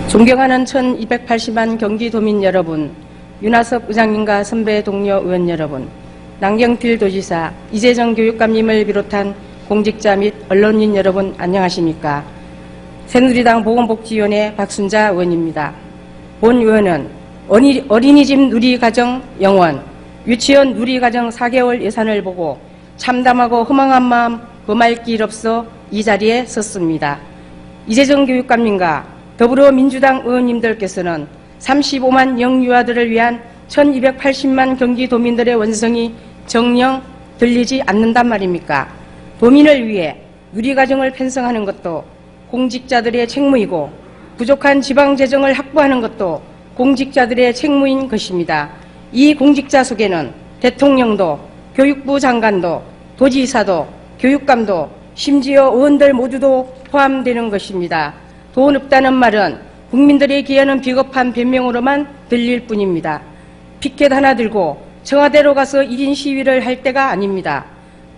존경하는 1280만 경기도민 여러분, 윤하섭 의장님과 선배 동료 의원 여러분, 남경필 도지사, 이재정 교육감님을 비롯한 공직자 및 언론인 여러분 안녕하십니까? 새누리당 보건복지위원회 박순자 의원입니다. 본 의원은 어린이집 누리가정 영원, 유치원 누리가정 4개월 예산을 보고 참담하고 허망한 마음 범할 길 없어 이 자리에 섰습니다. 이재정 교육감님과 더불어민주당 의원님들께서는 35만 영유아들을 위한 1280만 경기도민들의 원성이 정녕 들리지 않는단 말입니까? 도민을 위해 누리가정을 편성하는 것도 공직자들의 책무이고 부족한 지방재정을 확보하는 것도 공직자들의 책무인 것입니다. 이 공직자 속에는 대통령도 교육부 장관도 도지사도 교육감도 심지어 의원들 모두도 포함되는 것입니다. 돈 없다는 말은 국민들의 기여는 비겁한 변명으로만 들릴 뿐입니다. 피켓 하나 들고 청와대로 가서 1인 시위를 할 때가 아닙니다.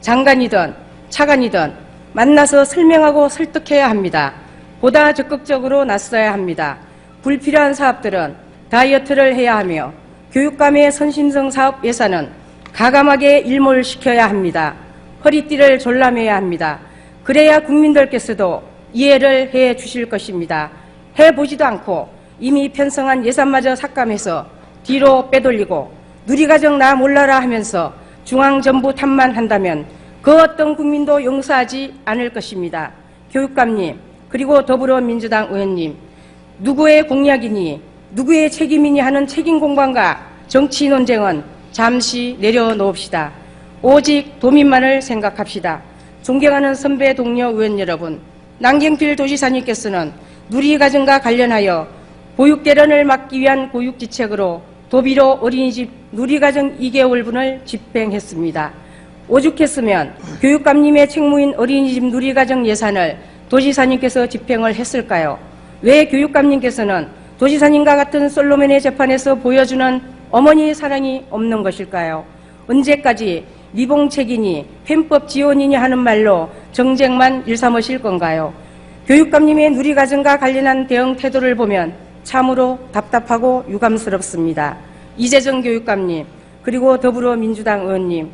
장관이든 차관이든 만나서 설명하고 설득해야 합니다. 보다 적극적으로 나서야 합니다. 불필요한 사업들은 다이어트를 해야 하며 교육감의 선심성 사업 예산은 가감하게 일몰시켜야 합니다. 허리띠를 졸라매야 합니다. 그래야 국민들께서도 이해를 해 주실 것입니다. 해보지도 않고 이미 편성한 예산마저 삭감해서 뒤로 빼돌리고 누리가정 나 몰라라 하면서 중앙정부 탓만 한다면 그 어떤 국민도 용서하지 않을 것입니다. 교육감님, 그리고 더불어민주당 의원님, 누구의 공약이니 누구의 책임이니 하는 책임 공방과 정치 논쟁은 잠시 내려놓읍시다. 오직 도민만을 생각합시다. 존경하는 선배 동료 의원 여러분, 남경필 도지사님께서는 누리가정과 관련하여 보육대란을 막기 위한 고육지책으로 도비로 어린이집 누리가정 2개월분을 집행했습니다. 오죽했으면 교육감님의 책무인 어린이집 누리가정 예산을 도지사님께서 집행을 했을까요? 왜 교육감님께서는 도지사님과 같은 솔로몬의 재판에서 보여주는 어머니의 사랑이 없는 것일까요? 언제까지 미봉책이니 편법 지원이니 하는 말로 정쟁만 일삼으실 건가요? 교육감님의 누리가정과 관련한 대응 태도를 보면 참으로 답답하고 유감스럽습니다. 이재정 교육감님, 그리고 더불어민주당 의원님,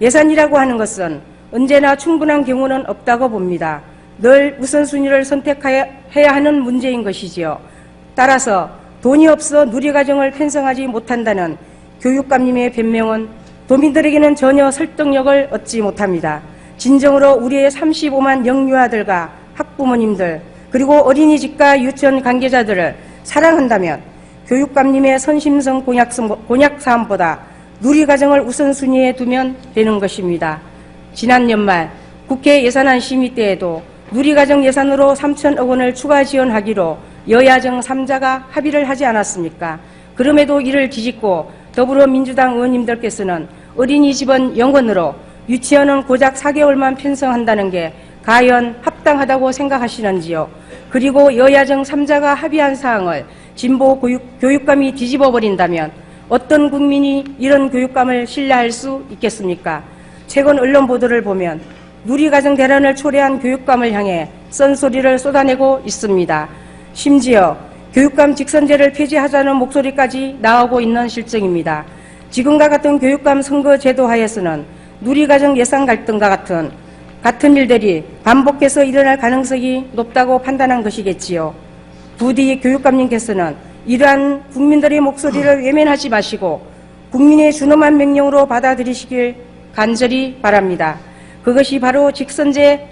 예산이라고 하는 것은 언제나 충분한 경우는 없다고 봅니다. 늘 우선순위를 선택해야 하는 문제인 것이지요. 따라서 돈이 없어 누리가정을 편성하지 못한다는 교육감님의 변명은 도민들에게는 전혀 설득력을 얻지 못합니다. 진정으로 우리의 35만 영유아들과 학부모님들 그리고 어린이집과 유치원 관계자들을 사랑한다면 교육감님의 선심성 공약사항보다 누리가정을 우선순위에 두면 되는 것입니다. 지난 연말 국회 예산안 심의 때에도 누리가정 예산으로 3천억 원을 추가 지원하기로 여야정 3자가 합의를 하지 않았습니까? 그럼에도 이를 뒤집고 더불어민주당 의원님들께서는 어린이집은 영원으로 유치원은 고작 4개월만 편성한다는 게 과연 합당하다고 생각하시는지요? 그리고 여야정 3자가 합의한 사항을 진보 교육감이 뒤집어버린다면 어떤 국민이 이런 교육감을 신뢰할 수 있겠습니까? 최근 언론 보도를 보면 누리가정 대란을 초래한 교육감을 향해 썬소리를 쏟아내고 있습니다. 심지어 교육감 직선제를 폐지하자는 목소리까지 나오고 있는 실정입니다. 지금과 같은 교육감 선거 제도 하에서는 누리가정 예산 갈등과 같은 일들이 반복해서 일어날 가능성이 높다고 판단한 것이겠지요. 부디 교육감님께서는 이러한 국민들의 목소리를 외면하지 마시고 국민의 준엄한 명령으로 받아들이시길 간절히 바랍니다. 그것이 바로 직선제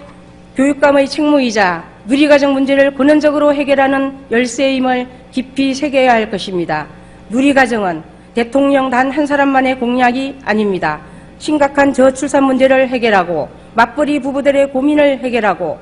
교육감의 책무이자 누리가정 문제를 근원적으로 해결하는 열쇠임을 깊이 새겨야 할 것입니다. 누리가정은 대통령 단 한 사람만의 공약이 아닙니다. 심각한 저출산 문제를 해결하고 맞벌이 부부들의 고민을 해결하고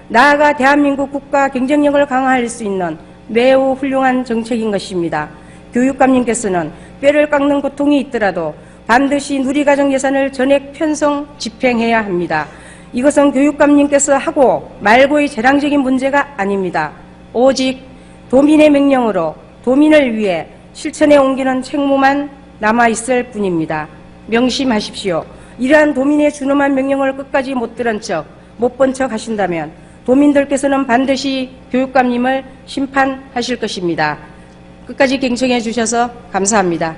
나아가 대한민국 국가 경쟁력을 강화할 수 있는 매우 훌륭한 정책인 것입니다. 교육감님께서는 뼈를 깎는 고통이 있더라도 반드시 누리가정 예산을 전액 편성 집행해야 합니다. 이것은 교육감님께서 하고 말고의 재량적인 문제가 아닙니다. 오직 도민의 명령으로 도민을 위해 실천에 옮기는 책무만 남아있을 뿐입니다. 명심하십시오. 이러한 도민의 준엄한 명령을 끝까지 못 들은 척, 못 본 척 하신다면 도민들께서는 반드시 교육감님을 심판하실 것입니다. 끝까지 경청해 주셔서 감사합니다.